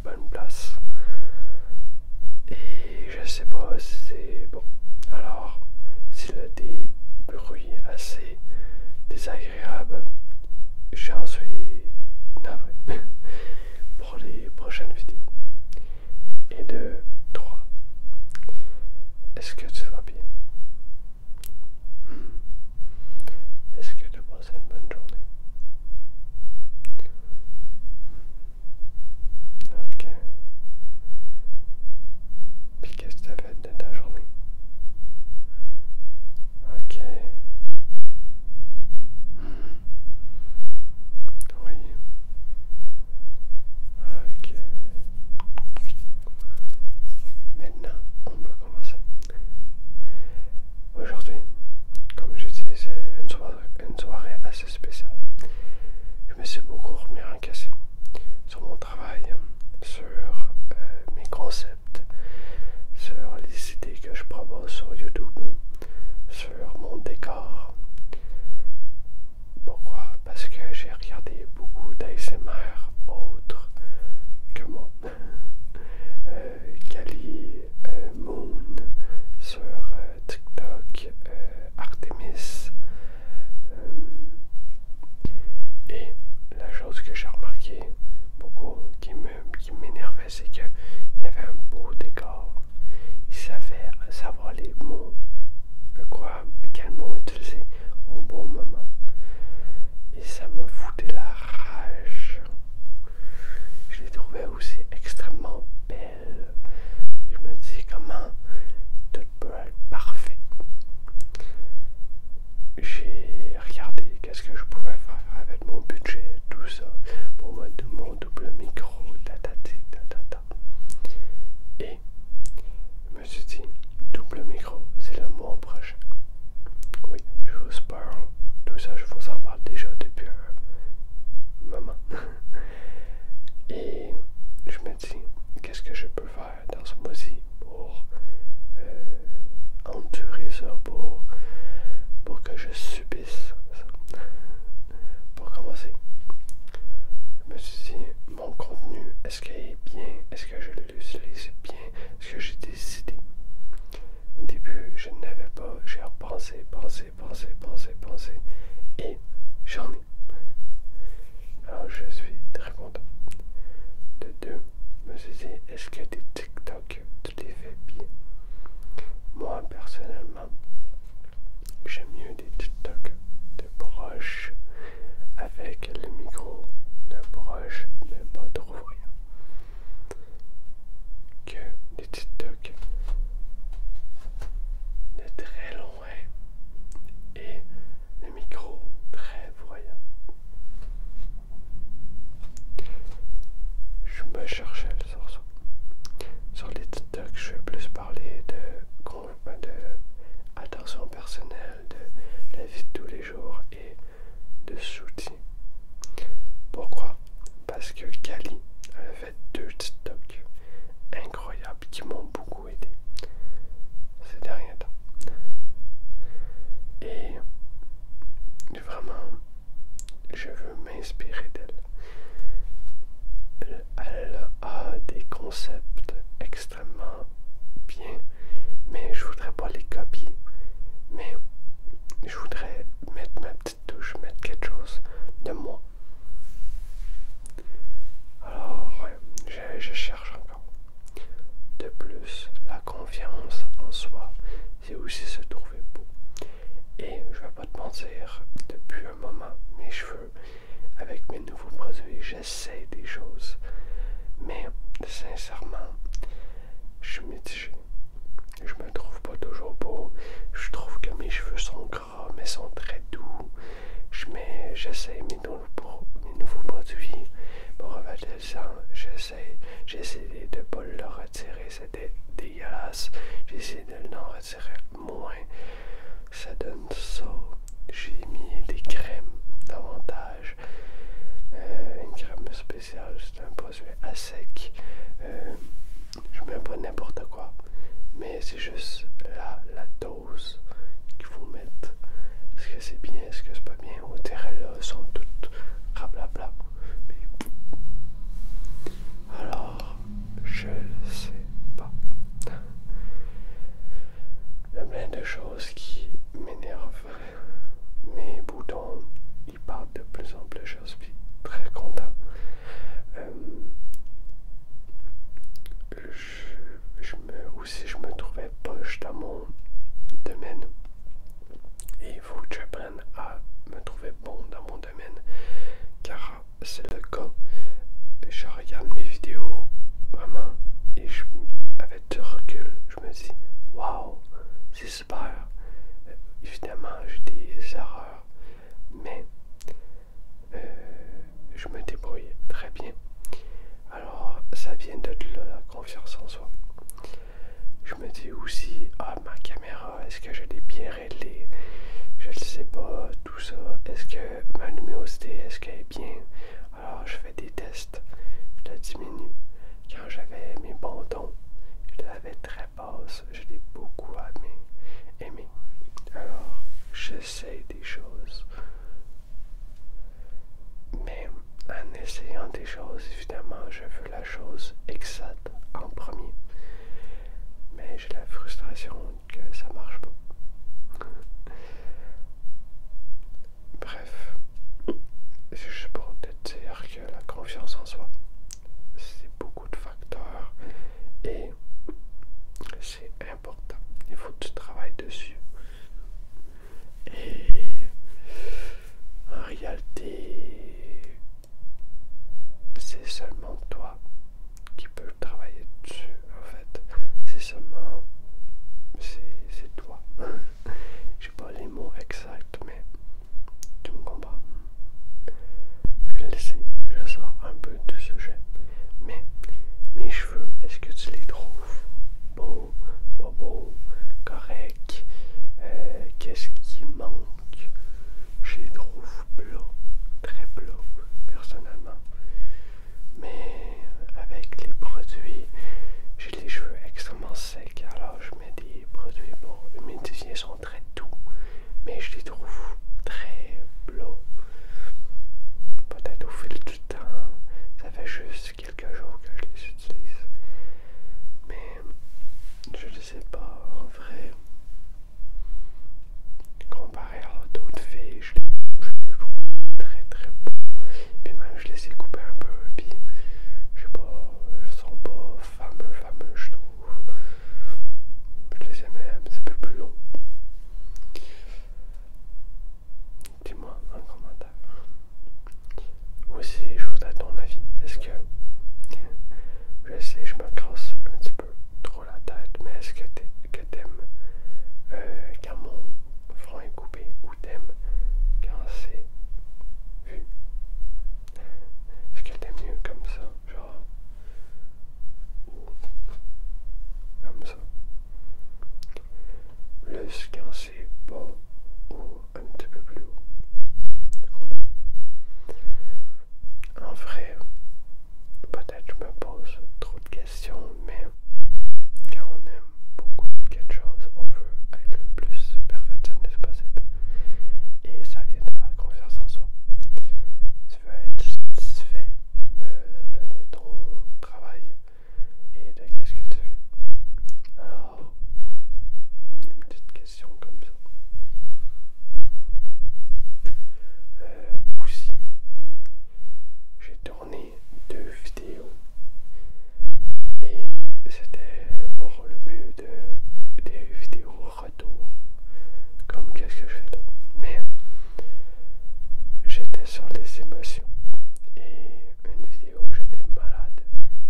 bonne place. Et je sais pas si c'est bon. Alors, s'il a des bruits assez désagréables, j'en suis navré pour les prochaines vidéos. Et de 3. Est-ce que tu vas bien? Est-ce que tu as passé une bonne journée? Ok. Puis qu'est-ce que tu as fait de ta journée? Ok. Oui. Ok. Maintenant, on peut commencer. Aujourd'hui, comme je disais, c'est une soirée assez spéciale. Je me suis beaucoup remis en question sur mon travail, sur mes concepts, sur les idées que je propose sur YouTube, sur mon décor. Pourquoi? Parce que j'ai regardé beaucoup d'ASMR autres que moi. Kali, Moon, sur TikTok, Artemis. Et la chose que j'ai remarqué beaucoup qui m'énervait, c'est qu'il y avait un beau décor. Il savait savoir les mots, quel mot utiliser au bon moment. Et ça me foutait la rage. Je les trouvais aussi extrêmement belles. Et je me dis comment tout peut être parfait. J'ai regardé qu'est-ce que je pouvais faire avec mon budget, tout ça, pour mon double micro, tatati, tatata. Et je me suis dit, double micro, c'est le mois prochain. Oui, je vous parle, tout ça, je vous en parle déjà depuis un moment. Et je me dis, qu'est-ce que je peux faire dans ce mois-ci pour endurer ça, pour que je subisse ça. Pour commencer, je me suis dit, mon contenu, est-ce qu'il est bien? Est-ce que je l'utilise bien? Est-ce que j'ai des idées? Au début, je n'avais pas. J'ai repensé, pensé, et j'en ai. Alors, je suis très content. De 2, je me suis dit, est-ce que des TikTok, tu les fais bien? Moi, personnellement, j'aime mieux des TikTok de broche avec le micro de broche, mais pas trop voyant, que des TikTok de très loin et le micro très voyant. Je me cherchais sur ça. Sur les TikTok, je vais plus parler de attention personnelle, de la vie de tous les jours et de soutien. Pourquoi? Parce que Kali, elle a fait 2 TikTok incroyables qui m'ont beaucoup aidé ces derniers temps. Et vraiment, je veux m'inspirer d'elle. Elle a des concepts extrêmement bien, mais je voudrais pas les copier. Mais je voudrais mettre ma petite touche, mettre quelque chose de moi. Alors, ouais, je cherche encore. De plus, la confiance en soi, c'est aussi se trouver beau. Et je vais pas te mentir, depuis un moment, mes cheveux, avec mes nouveaux produits, j'essaie des choses. Mais, sincèrement, je suis mitigé. Je me trouve pas toujours beau. Je trouve que mes cheveux sont gras, mais sont très doux. J'essaie mes nouveaux produits. Pour revitalisant, j'essaie de ne pas le retirer. C'était dégueulasse. J'essaie de l'en retirer moins. Ça donne ça. J'ai mis des crèmes davantage. Une crème spéciale, c'est un produit à sec. Je mets pas n'importe quoi. Mais c'est juste la dose qu'il faut mettre. Est-ce que c'est bien, est-ce que c'est pas bien? Au terrain là, sont toutes rablabla. Alors, domaine. Et il faut que j'apprenne à me trouver bon dans mon domaine, car c'est le cas. Je regarde mes vidéos vraiment et avec du recul, je me dis waouh, c'est super. Évidemment, j'ai des erreurs, mais je me débrouille très bien. Alors, ça vient de là, la confiance en soi. Je me dis aussi, ah, ma caméra, est-ce que je l'ai bien réglée? Je ne sais pas, tout ça. Est-ce que ma luminosité, est-ce qu'elle est bien? Alors, je fais des tests. Je la diminue. Quand j'avais mes bâtons, je l'avais très basse. Je l'ai beaucoup aimé. Alors, j'essaie des choses. Mais en essayant des choses, évidemment, je veux la chose exacte en premier. Mais j'ai la frustration que ça marche pas. Bref, c'est juste pour te dire que la confiance en soi, c'est beaucoup de facteurs et c'est important. Il faut que tu travailles dessus. Et en réalité, c'est seulement toi qui peux travailler dessus. En fait, c'est seulement, c'est toi. J'ai pas les mots exacts, mais tu me comprends. Je le sais, je sors un peu du sujet, mais mes cheveux, est-ce que tu les trouves beaux, pas beaux, corrects? Qu'est-ce qui manque? Je les trouve plats, très plats, personnellement. Mais avec les produits, j'ai les cheveux extrêmement secs, alors je mets des produits pour humidifier, ils sont très doux, mais je les trouve très plats. Peut-être au fil du temps, ça fait juste quelques jours que je les utilise. Mais je ne sais pas, en vrai, comparé à d'autres filles, je les trouve très très beaux. Puis même je les ai coupés un peu, puis je sais pas, ils sont pas fameux je trouve. Je les aimais un petit peu plus longs. Dis-moi en commentaire. Aussi, je voudrais ton avis. Est-ce que, je sais, je me casse un petit peu trop la tête, mais est-ce que t'aimes quand mon front est coupé ou t'aimes quand c'est vu? Est-ce que t'aimes mieux comme ça, genre, ou comme ça? Plus quand c'est bas ou un petit peu plus haut? Tu comprends? En vrai, peut-être je me pose trop de questions, mais quand on aime beaucoup quelque chose, on veut être le plus perfectionniste possible. Et ça vient de la confiance en soi. Tu veux être satisfait de ton travail et de qu'est-ce que tu fais. Alors, une petite question comme ça. Aussi, j'ai tourné 2 vidéos et c'était pour le but des vidéos retour, comme qu'est-ce que je fais là. Mais j'étais sur les émotions et une vidéo j'étais malade,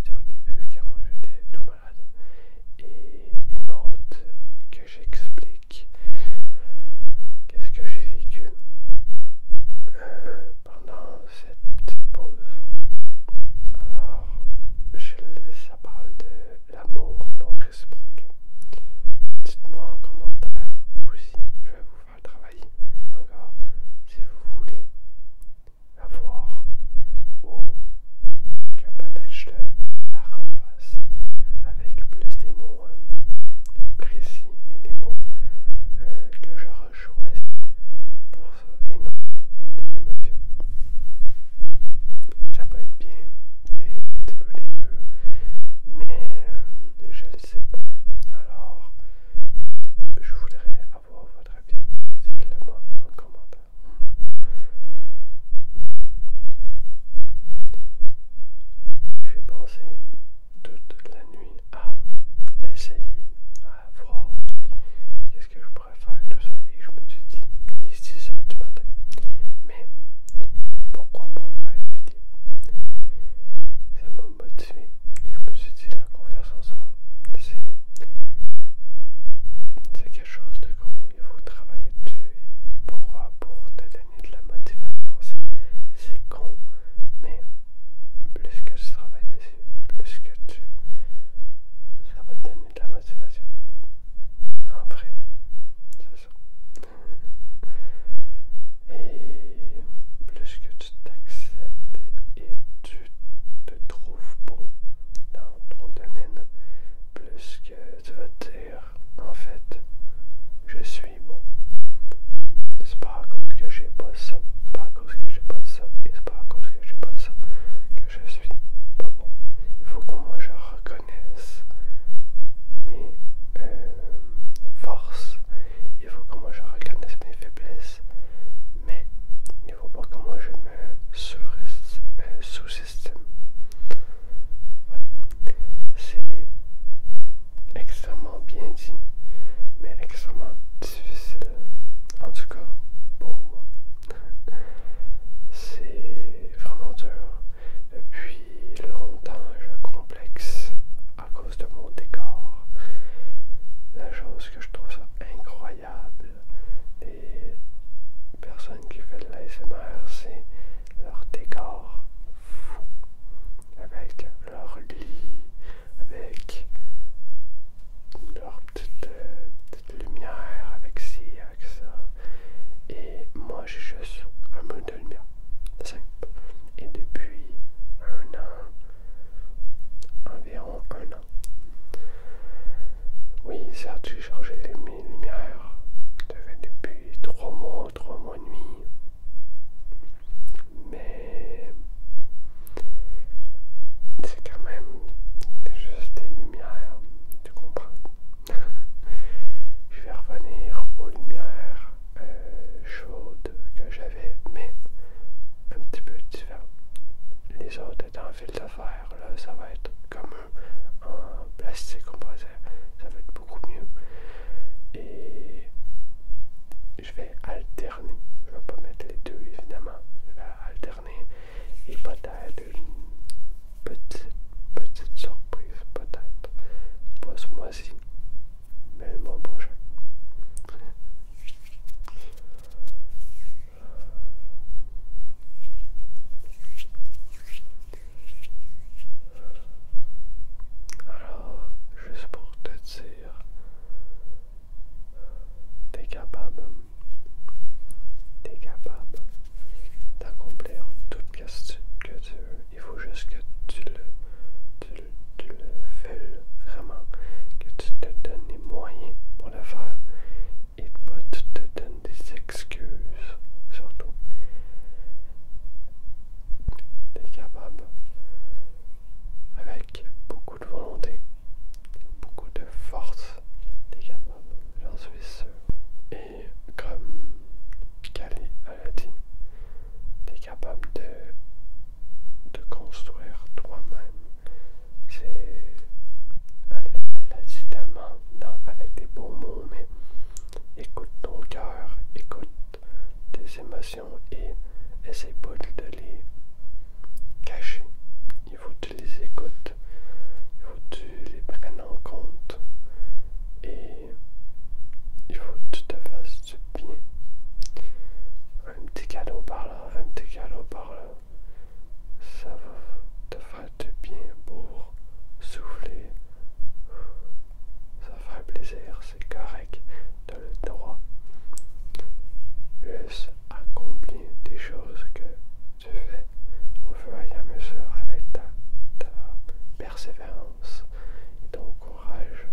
c'est au début quand j'étais tout malade, et une autre que j'explique qu'est-ce que j'ai vécu pendant cette petite pause. Alors, ça parle de l'amour non réciproque. Dites-moi en commentaire aussi, je vais vous faire travailler encore si vous voulez avoir ou dit, mais extrêmement difficile, en tout cas pour moi. C'est vraiment dur. Depuis longtemps, je complexe à cause de mon décor. La chose que je trouve ça incroyable, les personnes qui font de l'ASMR, c'est leur décor fou. Avec leur lit, avec leur petite lumière, avec ci, avec ça. Et moi, j'ai juste un mode de lumière. Simple. Et depuis un an, environ un an. Oui, certes, j'ai changé mes lumières. Ça fait depuis 3 mois et demi. Mais c'est quand même juste des lumières, tu comprends? Je vais revenir aux lumières chaudes que j'avais, mais un petit peu différentes. Les autres étant en fil de fer, là, ça va être comme en plastique, on pourrait dire. Ça va être beaucoup mieux. Et je vais alterner. Je ne vais pas mettre les deux, évidemment. Je vais alterner et peut-être une petite surprise, peut-être. Pas ce mois-ci, mais le mois prochain. Alors, juste pour te dire, t'es capable d'accomplir toute question que tu veux. Il faut juste que tu le veuilles vraiment, que tu te donnes les moyens pour le faire et pas tu te donnes des excuses, surtout. T'es capable avec beaucoup de volonté, beaucoup de force. T'es capable, j'en suis sûr. Et comme Kali a dit, t'es capable de construire toi-même. Elle l'a dit tellement avec des beaux mots, mais écoute ton cœur, écoute tes émotions et essaie pas de les cacher. Il faut que tu les écoutes, il faut que tu les prennes en compte et il faut que tu te fasses du bien. Un petit cadeau par là, un petit cadeau par là, ça va te faire du bien pour souffler. Ça va faire plaisir, c'est correct, t'as le droit. Juste accomplir des choses que tu fais au fur et à mesure avec ta persévérance et ton courage.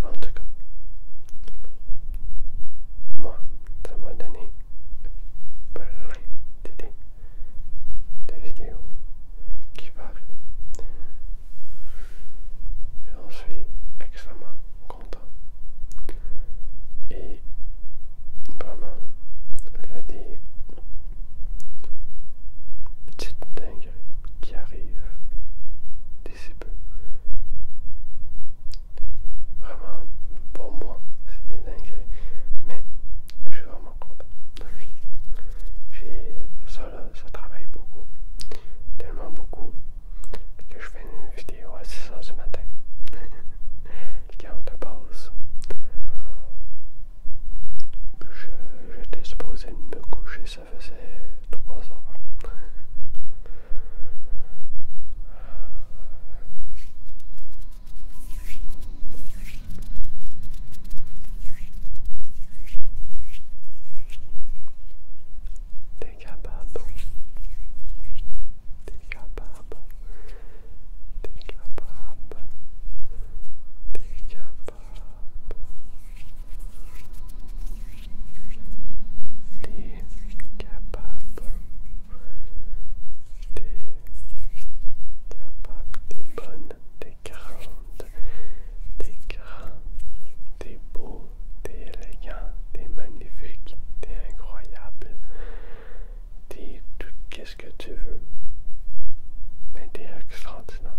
En tout cas, moi, ça m'a donné plein d'idées de vidéos qui vont arriver. J'en suis extrêmement content. Et vraiment, il y a des petites dingueries qui arrivent d'ici peu. Vraiment, pour moi, c'est des dingueries. Mais je suis vraiment content. Ça là, ça travaille beaucoup. Tellement beaucoup que je fais une vidéo à 6h du matin. Quand on te passe, j'étais supposé de me coucher, ça faisait 3 heures. T'es capable. T'es capable. T'es capable. T'es capable. T'es capable. ce que tu veux, mais t'es extraordinaire.